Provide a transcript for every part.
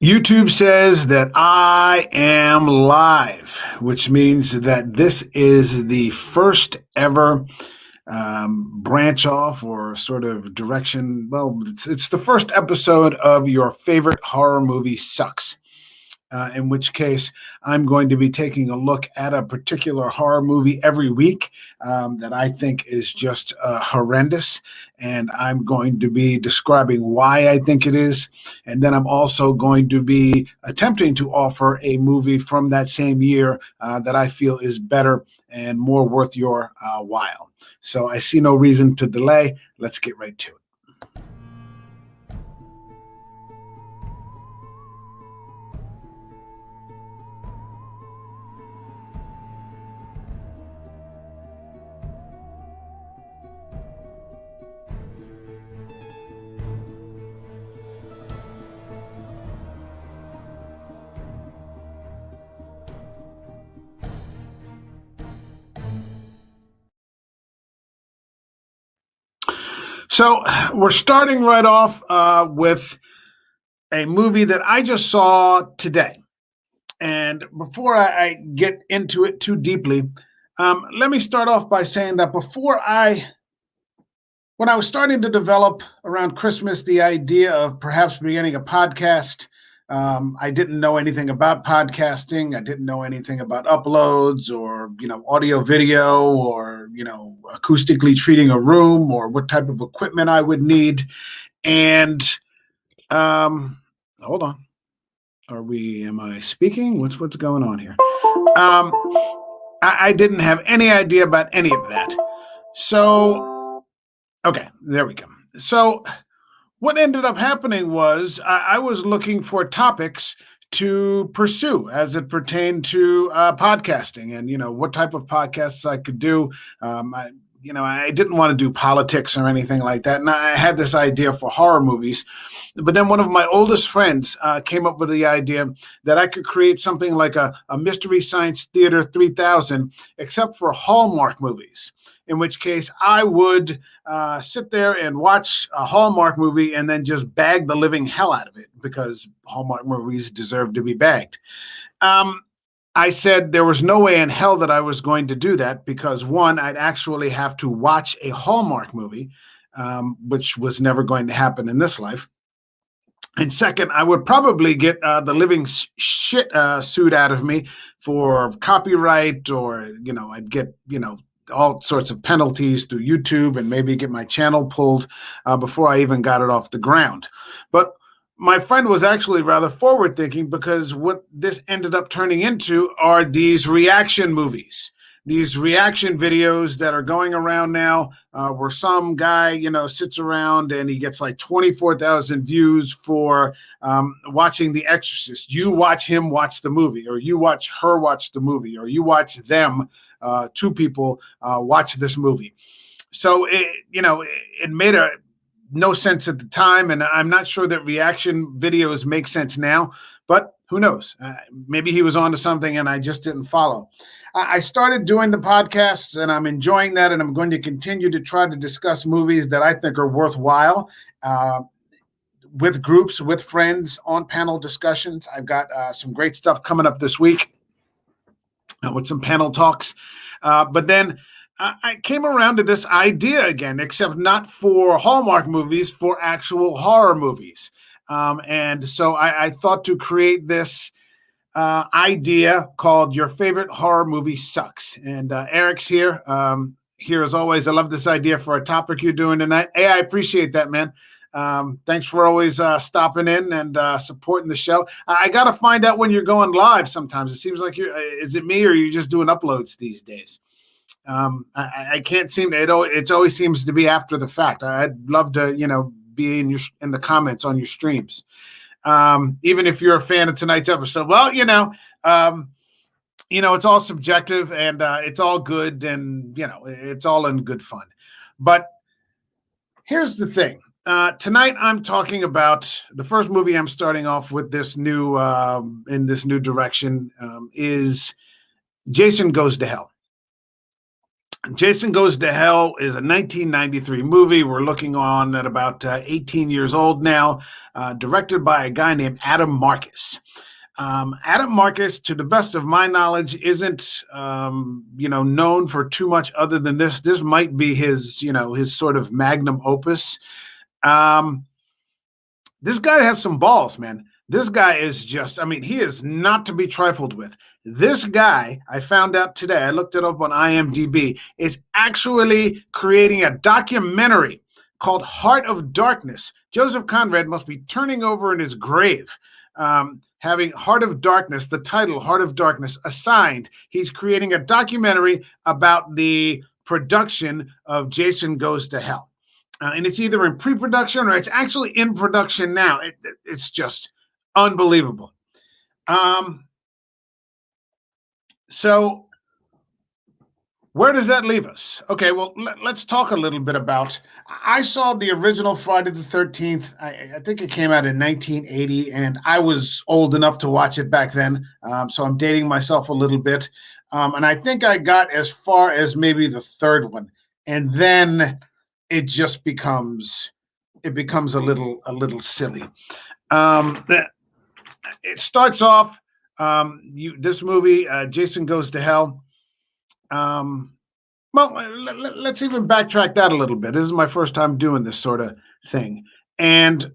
YouTube says that I am live, which means that this is the first ever branch off or sort of direction. Well, it's the first episode of Your Favorite Horror Movie Sucks. In which case, I'm going to be taking a look at a particular horror movie every week that I think is just horrendous. And I'm going to be describing why I think it is. And then I'm also going to be attempting to offer a movie from that same year that I feel is better and more worth your while. So I see no reason to delay. Let's get right to it. So we're starting right off with a movie that I just saw today. And before I get into it too deeply, let me start off by saying that when I was starting to develop around Christmas the idea of perhaps beginning a podcast, I didn't know anything about podcasting. I didn't know anything about uploads or audio video or acoustically treating a room or what type of equipment I would need. And hold on, am I speaking? What's going on here? I didn't have any idea about any of that. So, okay, there we go. So what ended up happening was I was looking for topics to pursue as it pertained to podcasting and what type of podcasts I could do. I didn't want to do politics or anything like that, and I had this idea for horror movies. But then one of my oldest friends came up with the idea that I could create something like a Mystery Science Theater 3000, except for Hallmark movies. In which case, I would sit there and watch a Hallmark movie and then just bag the living hell out of it because Hallmark movies deserve to be bagged. I said there was no way in hell that I was going to do that because, one, I'd actually have to watch a Hallmark movie, which was never going to happen in this life. And second, I would probably get the living shit sued out of me for copyright or, I'd get, all sorts of penalties through YouTube and maybe get my channel pulled before I even got it off the ground. But my friend was actually rather forward thinking because what this ended up turning into are these reaction movies, these reaction videos that are going around now where some guy, sits around and he gets like 24,000 views for watching The Exorcist. You watch him watch the movie, or you watch her watch the movie, or you watch them, two people watch this movie. So, it made no sense at the time, and I'm not sure that reaction videos make sense now, but who knows? Maybe he was onto something and I just didn't follow. I started doing the podcasts and I'm enjoying that, and I'm going to continue to try to discuss movies that I think are worthwhile with groups, with friends, on panel discussions. I've got some great stuff coming up this week with some panel talks. But then I came around to this idea again, except not for Hallmark movies, for actual horror movies. And so I thought to create this idea called Your Favorite Horror Movie Sucks. And Eric's here. Here as always. I love this idea for a topic you're doing tonight. Hey, I appreciate that, man. Thanks for always stopping in and supporting the show. I got to find out when you're going live sometimes. It seems like is it me or are you just doing uploads these days? I can't seem to, it always seems to be after the fact. I'd love to, be in the comments on your streams. Even if you're a fan of tonight's episode, well, it's all subjective and it's all good and, it's all in good fun. But here's the thing. Tonight, I'm talking about the first movie I'm starting off with this new, in this new direction is Jason Goes to Hell. Jason Goes to Hell is a 1993 movie. We're looking on at about 18 years old now, directed by a guy named Adam Marcus. Adam Marcus, to the best of my knowledge, isn't known for too much other than this. This might be his sort of magnum opus. Um, this guy has some balls, man. This guy is he is not to be trifled with. This guy, I found out today, I looked it up on IMDb, is actually creating a documentary called Heart of Darkness. Joseph Conrad must be turning over in his grave, having Heart of Darkness, the title Heart of Darkness, assigned. He's creating a documentary about the production of Jason Goes to Hell. And it's either in pre-production or it's actually in production now. It's just unbelievable. So where does that leave us? Okay, well, let's talk a little bit about. I saw the original Friday the 13th. I think it came out in 1980, and I was old enough to watch it back then. So I'm dating myself a little bit. And I think I got as far as maybe the third one. And then it just becomes a little silly. It starts off this movie, Jason Goes to Hell. Let's even backtrack that a little bit. This is my first time doing this sort of thing, and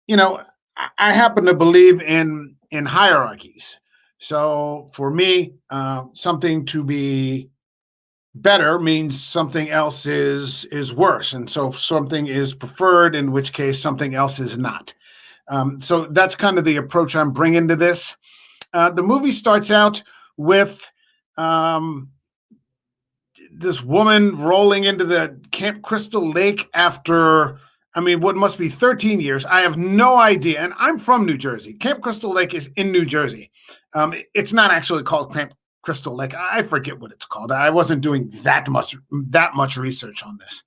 I happen to believe in hierarchies. So for me, something to be better means something else is worse, and so something is preferred, in which case something else is not. So that's kind of the approach I'm bringing to this. The movie starts out with this woman rolling into the Camp Crystal Lake after, what must be 13 years. I have no idea. And I'm from New Jersey. Camp Crystal Lake is in New Jersey. It's not actually called Camp Crystal Lake. I forget what it's called. I wasn't doing that much research on this.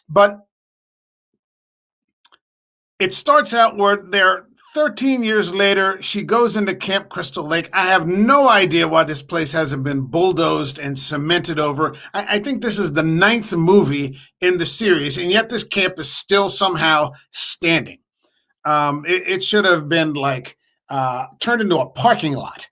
But it starts out where they're 13 years later, she goes into Camp Crystal Lake. I have no idea why this place hasn't been bulldozed and cemented over. I think this is the 9th movie in the series, and yet this camp is still somehow standing. It should have been turned into a parking lot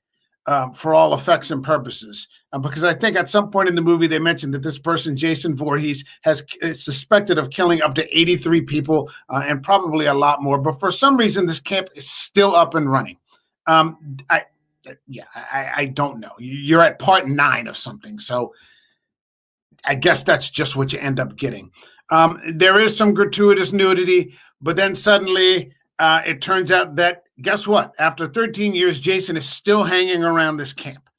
for all effects and purposes. Because I think at some point in the movie, they mentioned that this person, Jason Voorhees, is suspected of killing up to 83 people and probably a lot more. But for some reason, this camp is still up and running. I don't know. You're at part 9 of something. So I guess that's just what you end up getting. There is some gratuitous nudity, but then suddenly it turns out that, guess what? After 13 years, Jason is still hanging around this camp.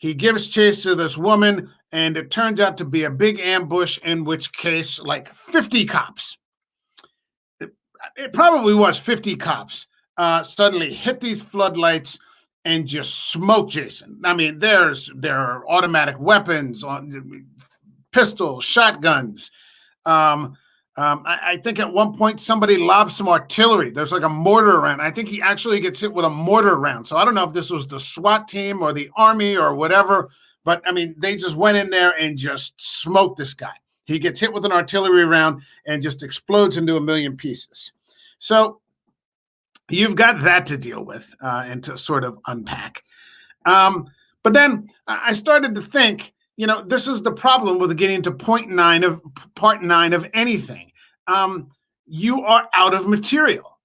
He gives chase to this woman, and it turns out to be a big ambush, in which case, 50 cops. It probably was 50 cops suddenly hit these floodlights and just smoke Jason. There are automatic weapons, pistols, shotguns. I think at one point somebody lobs some artillery. There's a mortar round. I think he actually gets hit with a mortar round. So I don't know if this was the SWAT team or the army or whatever, but they just went in there and just smoked this guy. He gets hit with an artillery round and just explodes into a million pieces. So you've got that to deal with and to sort of unpack. But then I started to think, this is the problem with getting to part 9 of anything. You are out of material.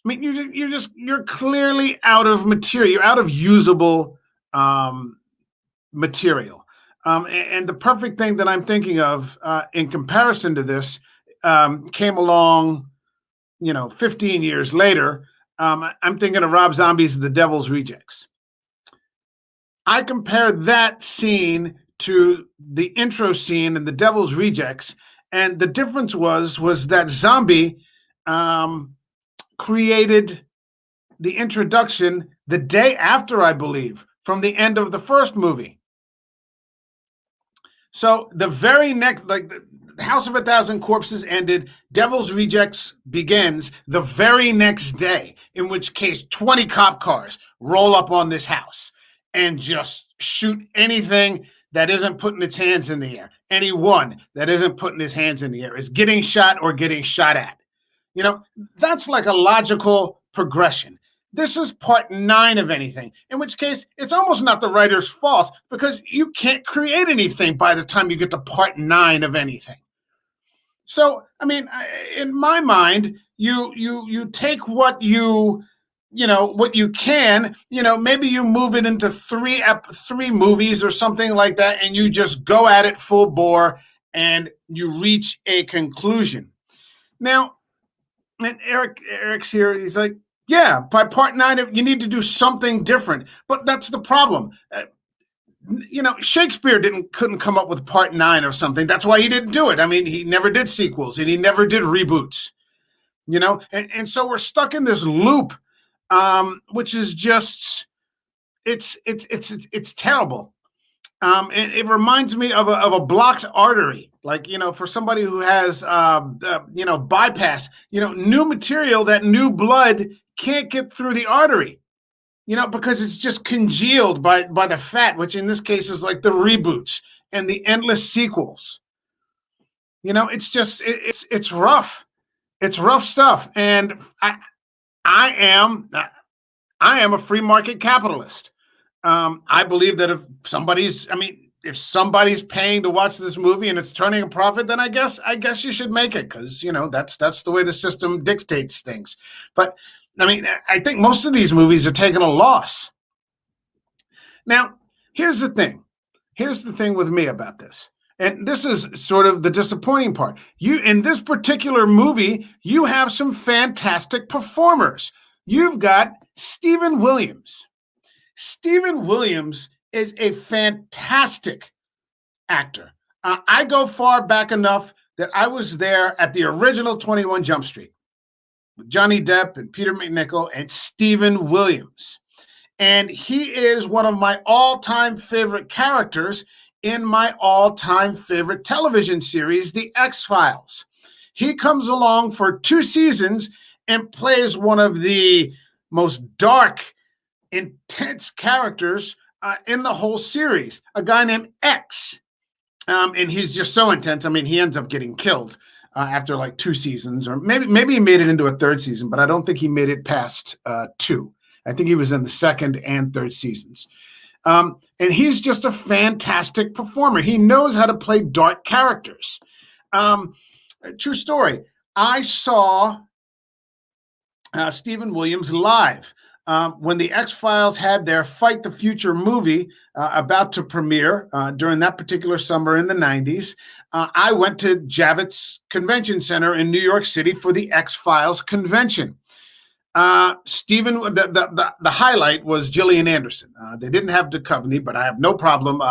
You're clearly out of material. You're out of usable material. And the perfect thing that I'm thinking of in comparison to this came along, 15 years later. I'm thinking of Rob Zombie's The Devil's Rejects. I compared that scene to the intro scene in The Devil's Rejects, and the difference was that Zombie created the introduction the day after, I believe, from the end of the first movie. So the very next, the House of a Thousand Corpses ended, Devil's Rejects begins the very next day, in which case 20 cop cars roll up on this house. and just shoot anything that isn't putting its hands in the air. Anyone that isn't putting his hands in the air is getting shot or getting shot at. You know, that's like a logical progression. This is part 9 of anything, in which case it's almost not the writer's fault because you can't create anything by the time you get to part 9 of anything. So, I mean, in my mind, you take what what you can, maybe you move it into three movies or something like that, and you just go at it full bore and you reach a conclusion. Now, and Eric's here. He's like, yeah, by part 9, you need to do something different. But that's the problem. Shakespeare couldn't come up with part 9 or something. That's why he didn't do it. I mean, he never did sequels and he never did reboots. And so we're stuck in this loop, which is just it's terrible. It reminds me of a blocked artery, like, for somebody who has, bypass, new material, that new blood can't get through the artery, because it's just congealed by the fat, which in this case is like the reboots and the endless sequels. It's just, it's rough. It's rough stuff. And I am a free market capitalist. I believe that if somebody's paying to watch this movie and it's turning a profit, then I guess you should make it, because that's the way the system dictates things. But I mean, I think most of these movies are taking a loss. Now, here's the thing. Here's the thing with me about this. And this is sort of the disappointing part. In this particular movie, you have some fantastic performers. You've got Stephen Williams. Stephen Williams is a fantastic actor. I go far back enough that I was there at the original 21 Jump Street with Johnny Depp and Peter McNichol and Stephen Williams. And he is one of my all-time favorite characters in my all-time favorite television series, The X-Files. He comes along for 2 seasons and plays one of the most dark, intense characters in the whole series, a guy named X. And he's just so intense. I mean, he ends up getting killed after like 2 seasons, or maybe he made it into a 3rd season, but I don't think he made it past 2. I think he was in the 2nd and 3rd seasons. And he's just a fantastic performer. He knows how to play dark characters. True story. I saw Stephen Williams live when the X-Files had their Fight the Future movie about to premiere during that particular summer in the 90s. I went to Javits Convention Center in New York City for the X-Files convention. Stephen, the highlight was Gillian Anderson. They didn't have Duchovny, but I have no problem,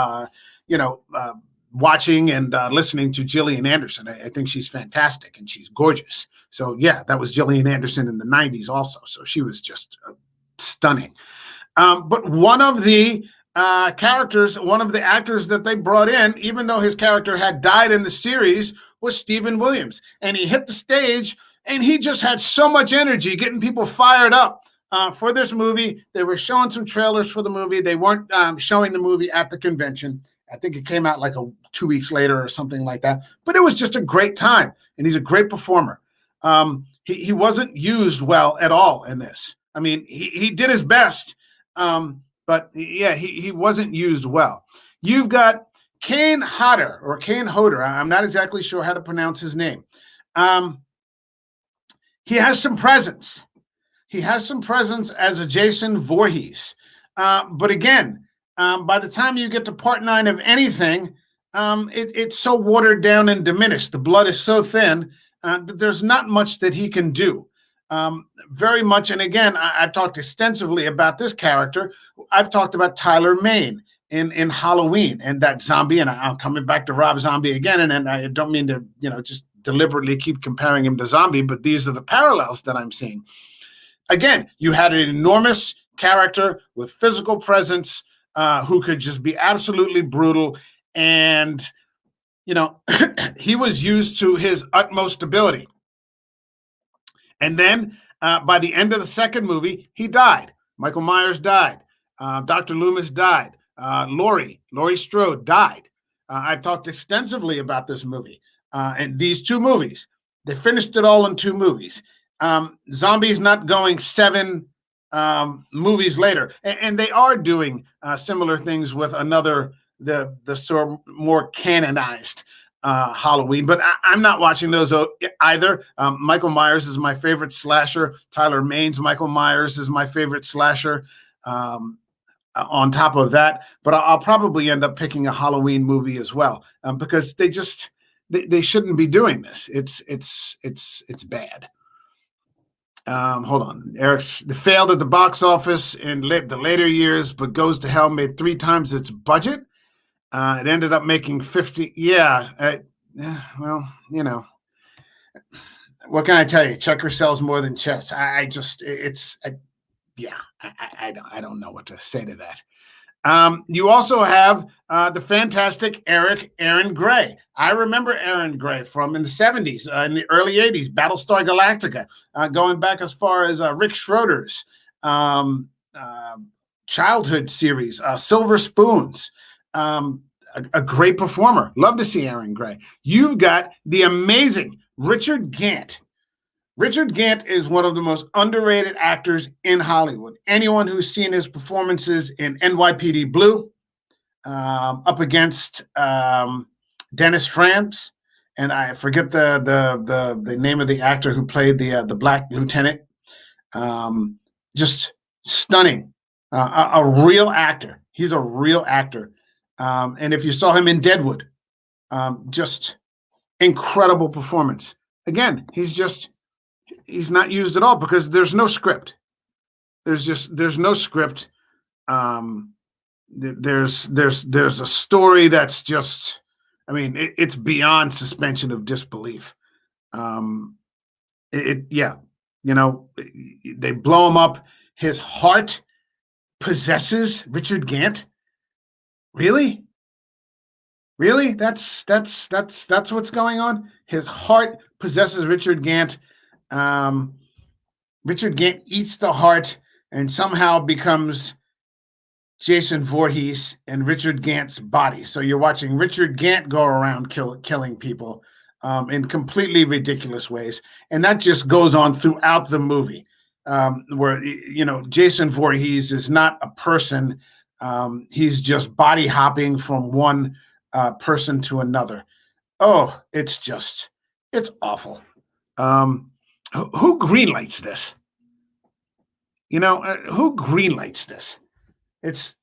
watching and listening to Gillian Anderson. I think she's fantastic and she's gorgeous. So yeah, that was Gillian Anderson in the 90s also. So she was just stunning. But one of the characters, one of the actors that they brought in, even though his character had died in the series, was Stephen Williams. And he hit the stage and he just had so much energy, getting people fired up for this movie. They were showing some trailers for the movie. They weren't showing the movie at the convention. I think it came out like 2 weeks later or something like that. But it was just a great time, and he's a great performer. He wasn't used well at all in this. I mean, he did his best, but yeah, he wasn't used well. You've got Kane Hodder, or Kane Hodder. I'm not exactly sure how to pronounce his name. He has some presence. He has some presence as a Jason Voorhees. But again, by the time you get to part 9 of anything, it's so watered down and diminished. The blood is so thin that there's not much that he can do. Very much. And again, I've talked extensively about this character. I've talked about Tyler Mane in Halloween and that zombie. And I'm coming back to Rob Zombie again. And I don't mean to, just deliberately keep comparing him to Zombie, but these are the parallels that I'm seeing. Again, you had an enormous character with physical presence who could just be absolutely brutal. And, he was used to his utmost ability. And then by the end of the second movie, he died. Michael Myers died. Dr. Loomis died. Laurie Strode died. I've talked extensively about this movie and these two movies. They finished it all in two movies. Zombies not going seven movies later, and they are doing similar things with the sort of more canonized Halloween, but I'm not watching those either. Michael Myers is my favorite slasher. Tyler Maine's Michael Myers is my favorite slasher. On top of that, but I'll probably end up picking a Halloween movie as well because they shouldn't be doing this. It's bad. Hold on, Eric's failed at the box office in the later years, but Goes to Hell made 3 times its budget. It ended up making 50. Yeah, well, what can I tell you? Checker sells more than chess. I don't know what to say to that. You also have the fantastic Aaron Gray. I remember Aaron Gray from in the 70s, in the early 80s, Battlestar Galactica, going back as far as Rick Schroeder's childhood series, Silver Spoons. A great performer. Love to see Aaron Gray. You've got the amazing Richard Gant. Richard Gant is one of the most underrated actors in Hollywood. Anyone who's seen his performances in NYPD Blue, up against Dennis Franz, and I forget the name of the actor who played the black lieutenant. Just stunning. A real actor. He's a real actor. And if you saw him in Deadwood, just incredible performance. Again, he's not used at all because there's no script. There's no script. There's a story that's just, I mean, it's beyond suspension of disbelief. They blow him up. His heart possesses Richard Gant. Really? That's what's going on. His heart possesses Richard Gant. Richard Gant eats the heart and somehow becomes Jason Voorhees and Richard Gant's body. So you're watching Richard Gant go around killing people in completely ridiculous ways, and that just goes on throughout the movie. Where Jason Voorhees is not a person. He's just body hopping from one person to another. Oh, it's awful. Who greenlights this? Who greenlights this? It's,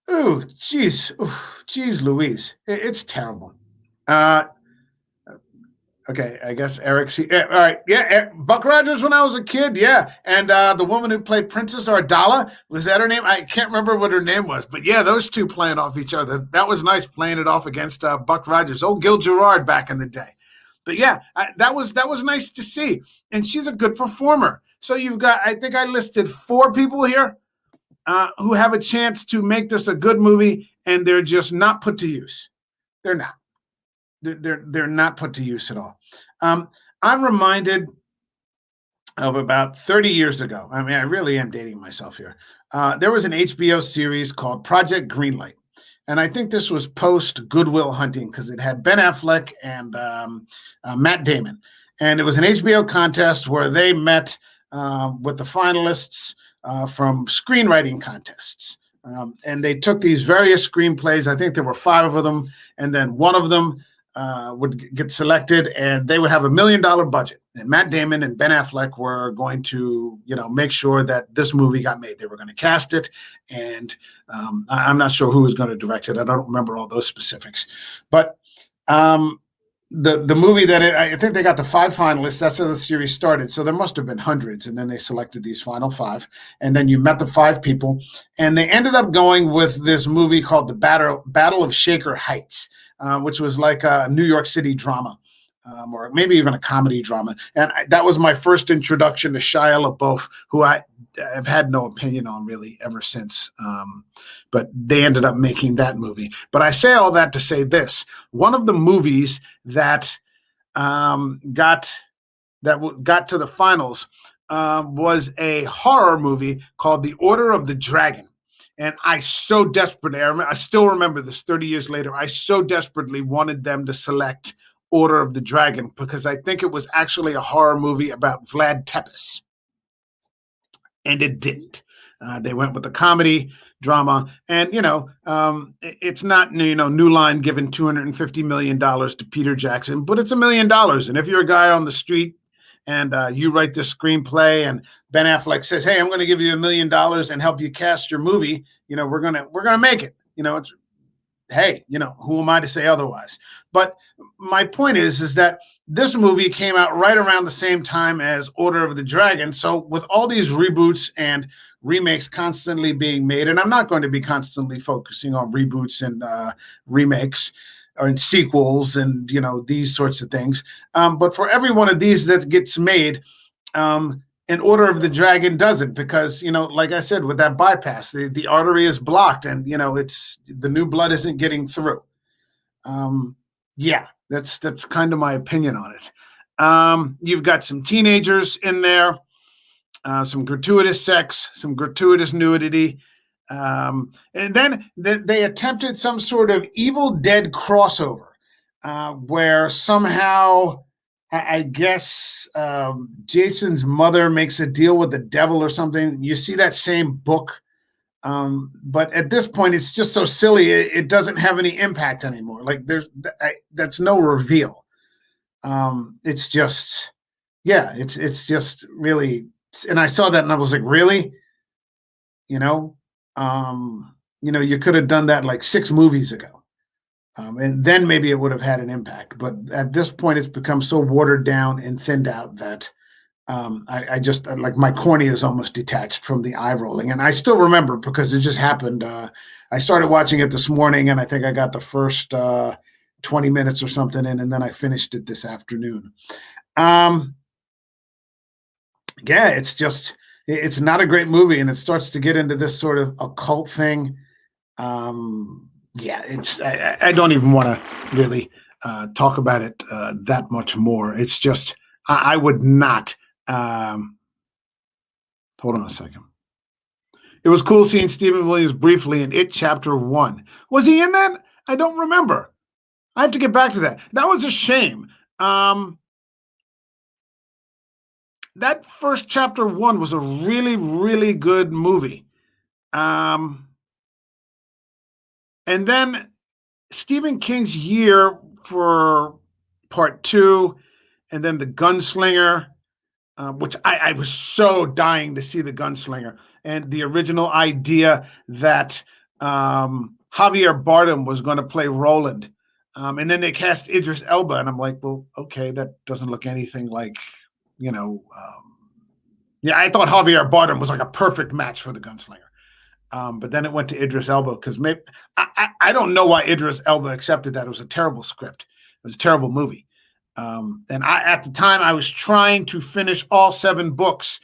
geez Louise. It's terrible. Okay, I guess Eric's here. All right, yeah, Buck Rogers when I was a kid, yeah. And the woman who played Princess Ardala, was that her name? I can't remember what her name was, but yeah, those two playing off each other. That was nice, playing it off against Buck Rogers, old Gil Gerard back in the day. But yeah, that was nice to see, and she's a good performer. So you've got, I think I listed 4 people here who have a chance to make this a good movie, and they're just not put to use. They're not. They're not put to use at all. I'm reminded of about 30 years ago. I mean, I really am dating myself here. There was an HBO series called Project Greenlight. And I think this was post Good Will Hunting because it had Ben Affleck and Matt Damon. And it was an HBO contest where they met with the finalists from screenwriting contests. And they took these various screenplays. I think there were 5 of them. And then one of them would get selected, and they would have $1 million budget. And Matt Damon and Ben Affleck were going to, make sure that this movie got made. They were going to cast it, and I'm not sure who was going to direct it. I don't remember all those specifics. But the movie I think they got the 5 finalists. That's how the series started. So there must have been hundreds, and then they selected these final 5, and then you met the 5 people, and they ended up going with this movie called The Battle of Shaker Heights. Which was like a New York City drama, or maybe even a comedy drama. And that was my first introduction to Shia LaBeouf, who I've had no opinion on really ever since. But they ended up making that movie. But I say all that to say this. One of the movies that got to the finals was a horror movie called The Order of the Dragon. And I so desperately, I still remember this 30 years later. I so desperately wanted them to select Order of the Dragon because I think it was actually a horror movie about Vlad Tepes, and it didn't. They went with the comedy drama, and it's not New Line giving $250 million to Peter Jackson, but it's $1 million. And if you're a guy on the street and you write this screenplay, and Ben Affleck says, "Hey, I'm going to give you $1 million and help you cast your movie," we're gonna make it. It's hey, who am I to say otherwise? But my point is that this movie came out right around the same time as Order of the Dragon. So with all these reboots and remakes constantly being made, and I'm not going to be constantly focusing on reboots and remakes or in sequels and these sorts of things. But for every one of these that gets made, an Order of the Dragon doesn't, because like I said, with that bypass, the artery is blocked, and it's the new blood isn't getting through. Yeah, that's kind of my opinion on it. You've got some teenagers in there, some gratuitous sex, some gratuitous nudity, and then they attempted some sort of Evil Dead crossover, where somehow I guess Jason's mother makes a deal with the devil or something. You see that same book, but at this point, it's just so silly. It doesn't have any impact anymore. Like that's no reveal. It's just, yeah, it's just really. And I saw that and I was like, really, you could have done that like 6 movies ago. And then maybe it would have had an impact. But at this point, it's become so watered down and thinned out that I just like my cornea is almost detached from the eye rolling. And I still remember because it just happened. I started watching it this morning, and I think I got the first 20 minutes or something in, and then I finished it this afternoon. Yeah, it's not a great movie, and it starts to get into this sort of occult thing. Yeah, I don't even want to really talk about it that much more. It's just I would not. Hold on a second. It was cool seeing Stephen Williams briefly in It Chapter 1. Was he in that? I don't remember. I have to get back to that. That was a shame. That first Chapter 1 was a really, really good movie. And then Stephen King's Year for Part 2, and then The Gunslinger, which I was so dying to see The Gunslinger, and the original idea that Javier Bardem was going to play Roland. And then they cast Idris Elba, and I'm like, well, okay, that doesn't look anything like, yeah, I thought Javier Bardem was like a perfect match for The Gunslinger. But then it went to Idris Elba because maybe I don't know why Idris Elba accepted that. It was a terrible script. It was a terrible movie. And at the time, I was trying to finish all 7 books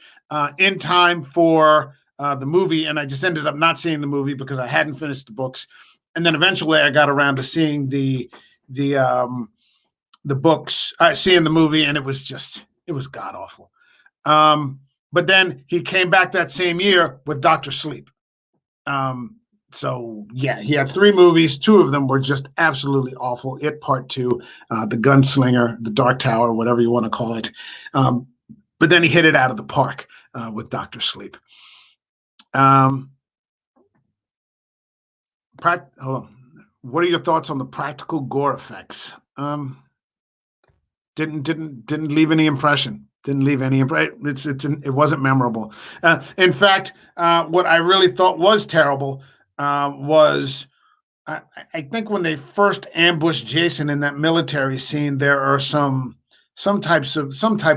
in time for the movie, and I just ended up not seeing the movie because I hadn't finished the books. And then eventually, I got around to seeing the books, seeing the movie, and it was god awful. But then he came back that same year with Dr. Sleep. So yeah, he had 3 movies. 2 of them were just absolutely awful. It Part 2, The Gunslinger, The Dark Tower, whatever you want to call it. But then he hit it out of the park with Dr. Sleep. Hold on. What are your thoughts on the practical gore effects? Didn't leave any impression. Didn't leave any impression. It wasn't memorable. In fact, what I really thought was terrible was I think when they first ambushed Jason in that military scene, there are some type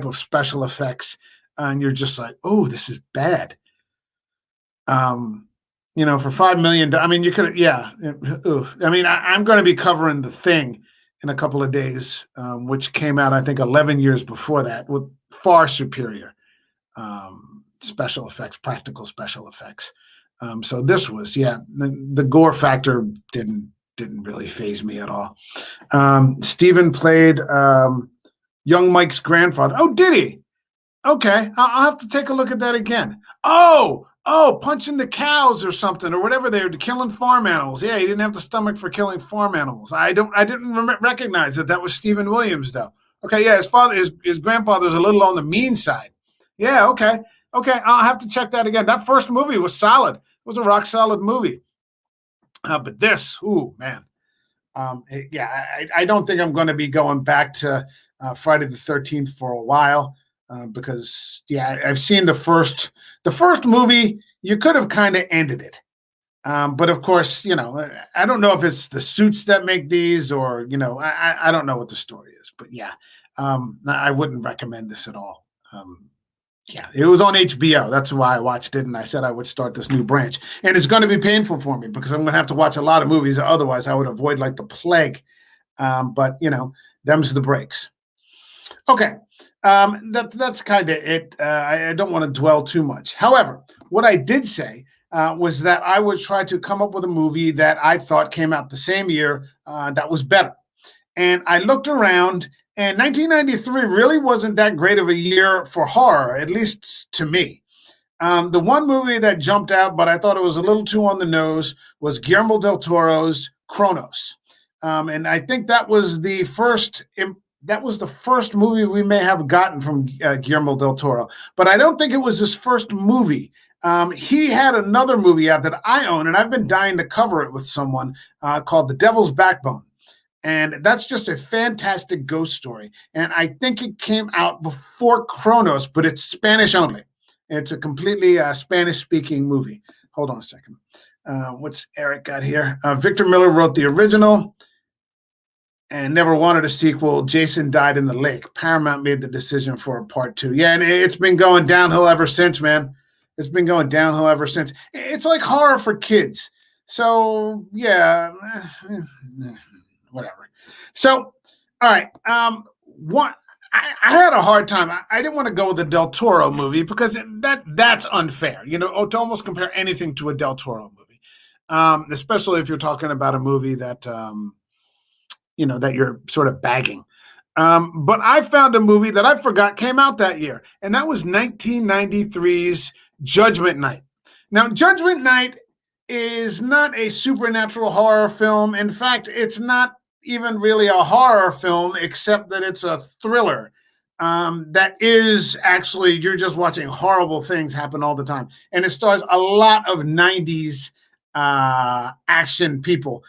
of special effects, and you're just like, oh, this is bad. For $5 million, I mean, you could, yeah. I mean, I'm going to be covering The Thing in a couple of days, which came out, I think, 11 years before that, with far superior special effects, practical special effects. So this was, yeah, the gore factor didn't really faze me at all. Stephen played young Mike's grandfather. Oh, did he? Okay, I'll have to take a look at that again. Oh, Oh, punching the cows or something or whatever they were killing farm animals. Yeah, he didn't have the stomach for killing farm animals. I didn't recognize that that was Stephen Williams though. Okay, yeah, his grandfather's a little on the mean side. Yeah, okay, okay, I'll have to check that again. That first movie was solid. It was a rock solid movie. But this, ooh man, yeah, I don't think I'm going to be going back to Friday the 13th for a while because yeah, I've seen the first movie. You could have kind of ended it, but of course, you know, I don't know if it's the suits that make these or you know, I don't know what the story is, but yeah, I wouldn't recommend this at all. Yeah, it was on HBO. That's why I watched it, and I said I would start this new branch. And it's going to be painful for me because I'm going to have to watch a lot of movies. Otherwise, I would avoid like the plague. But you know, them's the breaks. Okay, that's kind of it. I don't want to dwell too much. However, what I did say was that I would try to come up with a movie that I thought came out the same year that was better. And I looked around, and 1993 really wasn't that great of a year for horror, at least to me. The one movie that jumped out, but I thought it was a little too on the nose, was Guillermo del Toro's Kronos, and I think that was the first. That was the first movie we may have gotten from Guillermo del Toro, but I don't think it was his first movie. He had another movie out that I own, and I've been dying to cover it with someone called The Devil's Backbone. And that's just a fantastic ghost story. And I think it came out before Kronos, but it's Spanish only. It's a completely Spanish speaking movie. Hold on a second. What's Eric got here? Victor Miller wrote the original and never wanted a sequel. Jason died in the lake. Paramount made the decision for a part two. Yeah, and it's been going downhill ever since, man. It's been going downhill ever since. It's like horror for kids. So, yeah. Whatever. So, all right. What I had a hard time. I didn't want to go with the Del Toro movie because that's unfair. You know, to almost compare anything to a Del Toro movie, especially if you're talking about a movie that you know that you're sort of bagging. But I found a movie that I forgot came out that year, and that was 1993's Judgment Night. Now, Judgment Night is not a supernatural horror film. In fact, it's not even really a horror film, except that it's a thriller that is actually, you're just watching horrible things happen all the time. And it stars a lot of 90s action people.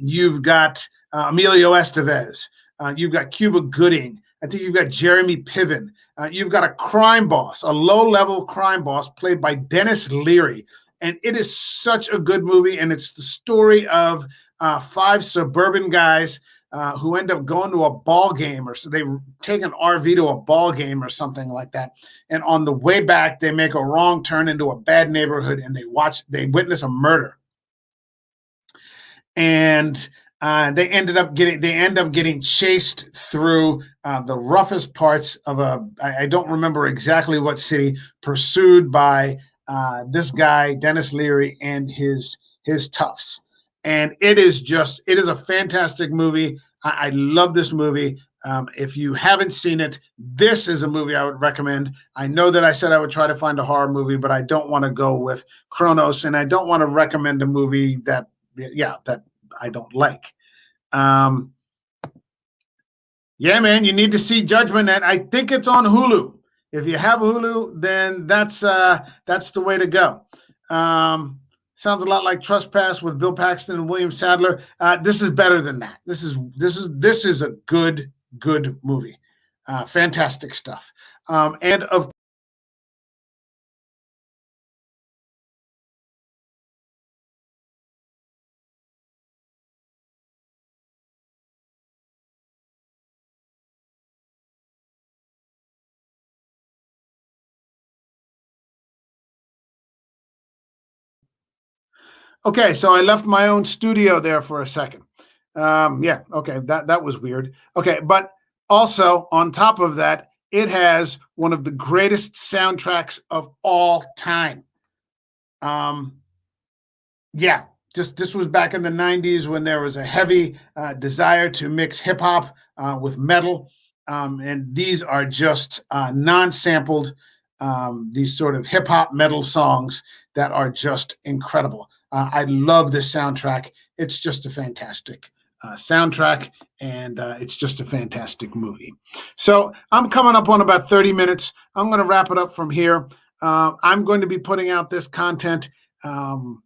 You've got Emilio Estevez. You've got Cuba Gooding. I think you've got Jeremy Piven. You've got a crime boss, a low-level crime boss played by Dennis Leary. And it is such a good movie. And it's the story of five suburban guys who end up going to a ball game, or so they take an RV to a ball game or something like that. And on the way back, they make a wrong turn into a bad neighborhood and they witness a murder. And they end up getting chased through the roughest parts of I don't remember exactly what city, pursued by this guy, Dennis Leary, and his toughs. And it is a fantastic movie. I love this movie. If you haven't seen it, this is a movie I would recommend. I know that I said I would try to find a horror movie, but I don't want to go with Kronos, and I don't want to recommend a movie that I don't like. Yeah, man, you need to see Judgment Night. I think it's on Hulu. If you have Hulu, then that's the way to go. Sounds a lot like Trespass with Bill Paxton and William Sadler. This is better than that. This is a good movie. Fantastic stuff. And of Okay, so I left my own studio there for a second. Yeah, okay, that was weird. Okay, but also on top of that, it has one of the greatest soundtracks of all time. Um, yeah, just this was back in the 90s when there was a heavy desire to mix hip hop with metal. And these are just non sampled. these sort of hip hop metal songs that are just incredible. I love this soundtrack. It's just a fantastic soundtrack, and it's just a fantastic movie. So I'm coming up on about 30 minutes. I'm going to wrap it up from here. I'm going to be putting out this content. I'm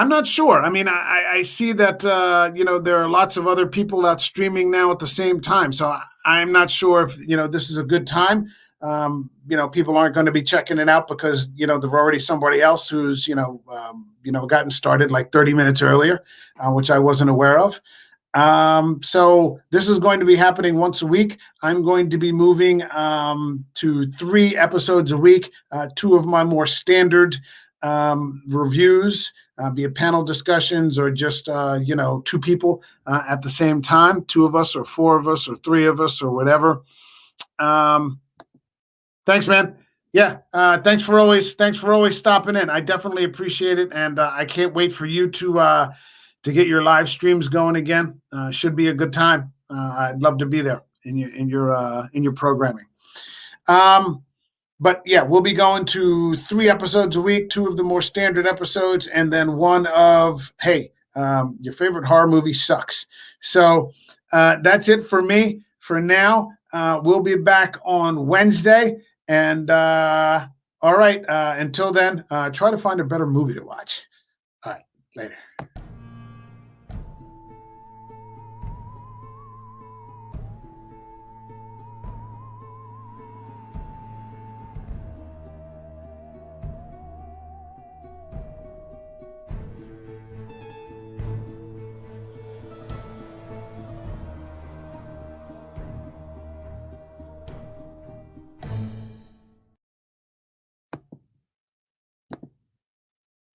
not sure. I mean, I see that there are lots of other people out streaming now at the same time. So I'm not sure if this is a good time. People aren't going to be checking it out because there's already somebody else who's gotten started like 30 minutes earlier, which I wasn't aware of. So this is going to be happening once a week. I'm going to be moving to 3 episodes a week, 2 of my more standard reviews, be it panel discussions or just 2 people at the same time, 2 of us or 4 of us or 3 of us or whatever. Thanks, man. Yeah, thanks for always stopping in. I definitely appreciate it, and I can't wait for you to get your live streams going again. Should be a good time. I'd love to be there in your programming. But yeah, we'll be going to 3 episodes a week, 2 of the more standard episodes, and then 1 of, hey, your favorite horror movie sucks. So that's it for me for now. We'll be back on Wednesday. And all right, until then, try to find a better movie to watch. All right, later.